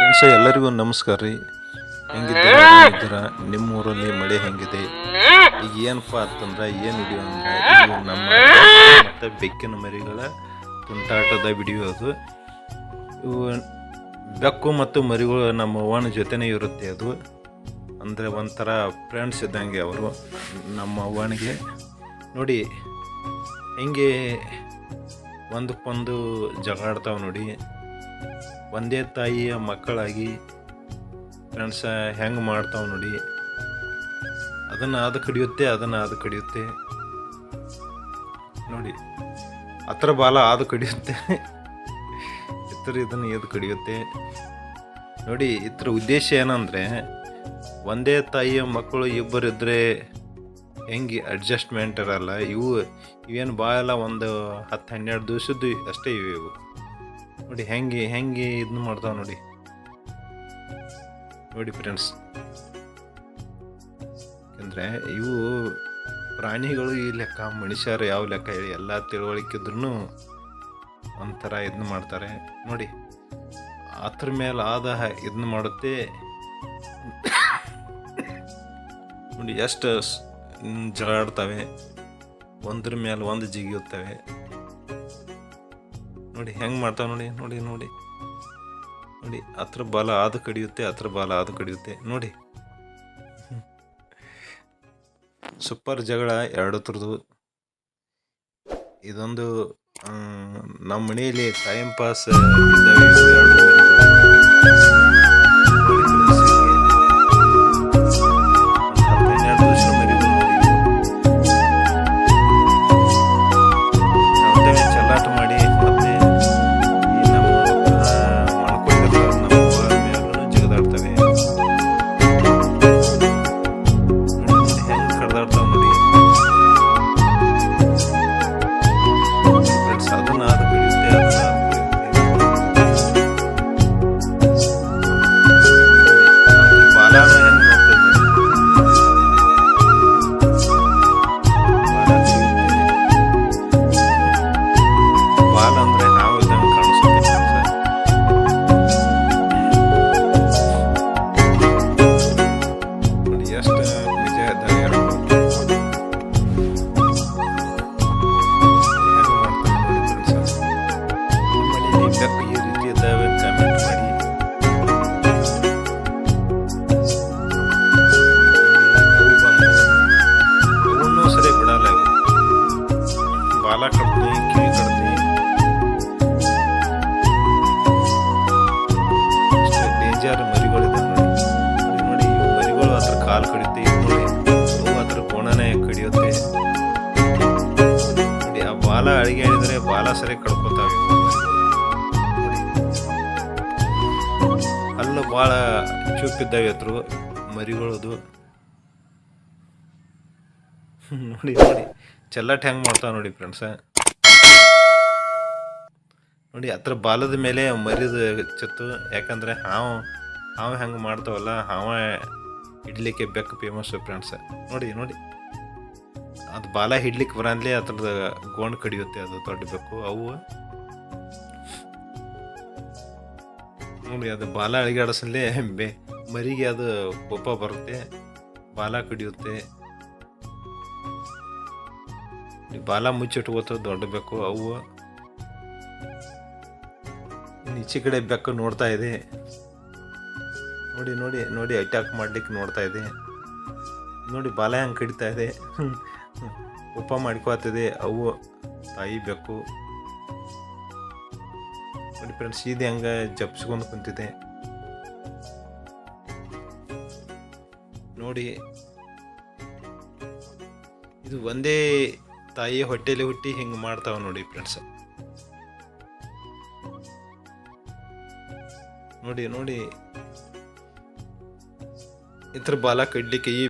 Friends ಎಲ್ಲರಿಗೂ ನಮಸ್ಕಾರ ರೀ. ಹೆಂಗಿದ್ದೀರ ನಿಮ್ಮೂರಲ್ಲಿ ಮಳೆ ಹೆಂಗಿದೆ? ಈಗ ಏನಪ್ಪ ಅಂತಂದ್ರೆ ಏನು ವಿಡಿಯೋ ಅಂದ್ರೆ ಇದು ನಮ್ಮ ಮತ್ತು ಬೆಕ್ಕಿನ ಮರಿಗಳ ತುಂಟಾಟದ ವಿಡಿಯೋ. ಅದು ಇವು ಬೆಕ್ಕು ಮತ್ತು ಮರಿಗಳು ನಮ್ಮ ಅವ್ವನ ಜೊತೆನೇ ಇರುತ್ತೆ. ಅದು ಅಂದರೆ ಒಂಥರ ಫ್ರೆಂಡ್ಸ್ ಇದ್ದಂಗೆ ಅವರು ನಮ್ಮ ಅವ್ವನಿಗೆ. ನೋಡಿ ಹೆಂಗೆ ಒಂದಕ್ಕೊಂದು ಜಗಳಾಡ್ತಾವೆ ನೋಡಿ. ಒಂದೇ ತಾಯಿಯ ಮಕ್ಕಳಾಗಿ ಫ್ರೆಂಡ್ಸ ಹೆಂಗೆ ಮಾಡ್ತಾವೆ ನೋಡಿ. ಅದನ್ನು ಅದು ಕಡಿಯುತ್ತೆ, ಅದನ್ನು ಅದು ಕಡಿಯುತ್ತೆ ನೋಡಿ. ಹತ್ರ ಬಾಲ ಅದು ಕಡಿಯುತ್ತೆ, ಇತರ ಇದನ್ನು ಇದು ಕಡಿಯುತ್ತೆ ನೋಡಿ. ಇದ್ರ ಉದ್ದೇಶ ಏನಂದರೆ ಒಂದೇ ತಾಯಿಯ ಮಕ್ಕಳು ಇಬ್ಬರಿದ್ದರೆ ಹೆಂಗೆ ಅಡ್ಜಸ್ಟ್ಮೆಂಟ್ ಇರಲ್ಲ. ಇವೇನು ಭಾಳ ಒಂದು 10-12 ದಿವಸದ್ದು ಅಷ್ಟೇ ಇವು ನೋಡಿ. ಹೆಂಗೆ ಇದನ್ನ ಮಾಡ್ತಾವೆ ನೋಡಿ. ನೋಡಿ ಫ್ರೆಂಡ್ಸ್, ಯಾಕಂದರೆ ಇವು ಪ್ರಾಣಿಗಳು ಈ ಲೆಕ್ಕ, ಮನುಷ್ಯರು ಯಾವ ಲೆಕ್ಕ ಹೇಳಿ ಎಲ್ಲ ತಿಳುವಳಿಕಿದ್ರೂ ಒಂಥರ ಇದನ್ನ ಮಾಡ್ತಾರೆ ನೋಡಿ. ಅದ್ರ ಮೇಲೆ ಆದ ಇದನ್ನ ಮಾಡುತ್ತೆ ನೋಡಿ. ಎಷ್ಟು ಜಗಳಾಡ್ತವೆ, ಒಂದ್ರ ಮೇಲೆ ಒಂದು ಜಿಗಿಯುತ್ತವೆ ನೋಡಿ. ಹೆಂಗೆ ಮಾಡ್ತಾವೆ ನೋಡಿ. ನೋಡಿ ನೋಡಿ ನೋಡಿ. ಹತ್ರ ಬಾಲ ಅದು ಕಡಿಯುತ್ತೆ, ಹತ್ರ ಬಾಲ ಅದು ಕಡಿಯುತ್ತೆ ನೋಡಿ. ಸೂಪರ್ ಜಗಳ ಎರಡು ಥರದ್ದು. ಇದೊಂದು ನಮ್ಮ ಮನೆಯಲ್ಲಿ ಟೈಮ್ ಪಾಸ್ ಇದ್ದಾವೆ ಎರಡು ಮರಿಗಳು. ಈ ರೀತಿ ಇದ್ದಾವೆ ಕಮೆಂಟ್ ಮಾಡಿ. ಅವನ್ನೂ ಸರಿ ಬಿಡಲ್ಲ. ಇವು ಬಾಲ ಕಡ್ತೀನಿ, ಕಿವಿ ಕಡ್ತೀನಿ, ಅಷ್ಟೇ ಡೇಂಜರ್ ಮರಿಗಳಿದೆ ನೋಡಿ. ನೋಡಿ ಇವು ಮರಿಗಳು ಅದ್ರ ಕಾಲು ಕಡಿಯುತ್ತೆ, ನೋಡಿ ಅವು ಅದ್ರ ಕೋಣನೇ ಕಡಿಯುತ್ತೆ ನೋಡಿ. ಆ ಬಾಲ ಅಡಿಗೆ ಹಿಡಿದ್ರೆ ಬಾಲ ಸರಿ ಕಡ್ಕೊತಾವೆ. ಅಲ್ಲೂ ಭಾಳ ಚೂಪಿದ್ದಾವೆ ಅದ್ರ ಮರಿಗಳದು ನೋಡಿ. ನೋಡಿ ಚೆಲ್ಲಾಟ ಹೆಂಗೆ ಮಾಡ್ತಾವೆ ನೋಡಿ ಫ್ರೆಂಡ್ಸ. ನೋಡಿ ಹತ್ರ ಬಾಲದ ಮೇಲೆ ಮರಿದ ಚಿತ್ತು. ಯಾಕಂದರೆ ಹಾವು ಹೆಂಗೆ ಮಾಡ್ತಾವಲ್ಲ, ಹಾವ ಹಿಡ್ಲಿಕ್ಕೆ ಬೆಕ್ಕು ಫೇಮಸ್ ಫ್ರೆಂಡ್ಸ. ನೋಡಿ ನೋಡಿ ಅದು ಬಾಲ ಹಿಡ್ಲಿಕ್ಕೆ ಬರನ್ಲೇ ಅದ್ರದ್ದು ಗೋಣ್ ಕಡಿಯುತ್ತೆ ಅದು ದೊಡ್ಡ ಬೆಕ್ಕು. ಅವು ನೋಡಿ ಅದು ಬಾಲ ಅಳಿಗಾಡಿಸಲೇ ಮರಿಗೆ ಅದು ಕೋಪ ಬರುತ್ತೆ, ಬಾಲ ಕಡಿಯುತ್ತೆ. ಬಾಲ ಮುಚ್ಚಿಟ್ಕೋತ ದೊಡ್ಡ ಬೆಕ್ಕು. ಅವು ಈಚೆ ಕಡೆ ಬೆಕ್ಕು ನೋಡ್ತಾ ಇದೆ ನೋಡಿ. ನೋಡಿ ನೋಡಿ ಅಟ್ಯಾಕ್ ಮಾಡ್ಲಿಕ್ಕೆ ನೋಡ್ತಾ ಇದೆ ನೋಡಿ. ಬಾಲ ಹೆಂಗೆ ಕಡಿತಾ ಇದೆ, ಕೋಪ ಮಾಡ್ಕೋತಿದೆ ಅವು ತಾಯಿ ಬೆಕ್ಕು ನೋಡಿ ಫ್ರೆಂಡ್ಸ್. ಇದು ಹೆಂಗೆ ಜಪ್ಸ್ಕೊಂಡು ಕುಂತಿದೆ ನೋಡಿ. ಇದು ಒಂದೇ ತಾಯಿ ಹೊಟ್ಟೆಲಿ ಹುಟ್ಟಿ ಹಿಂಗೆ ಮಾಡ್ತಾವ ನೋಡಿ ಫ್ರೆಂಡ್ಸ್. ನೋಡಿ ನೋಡಿ ಇದ್ರ ಬಾಲ ಕಡ್ಲಿಕ್ಕೆ ಈ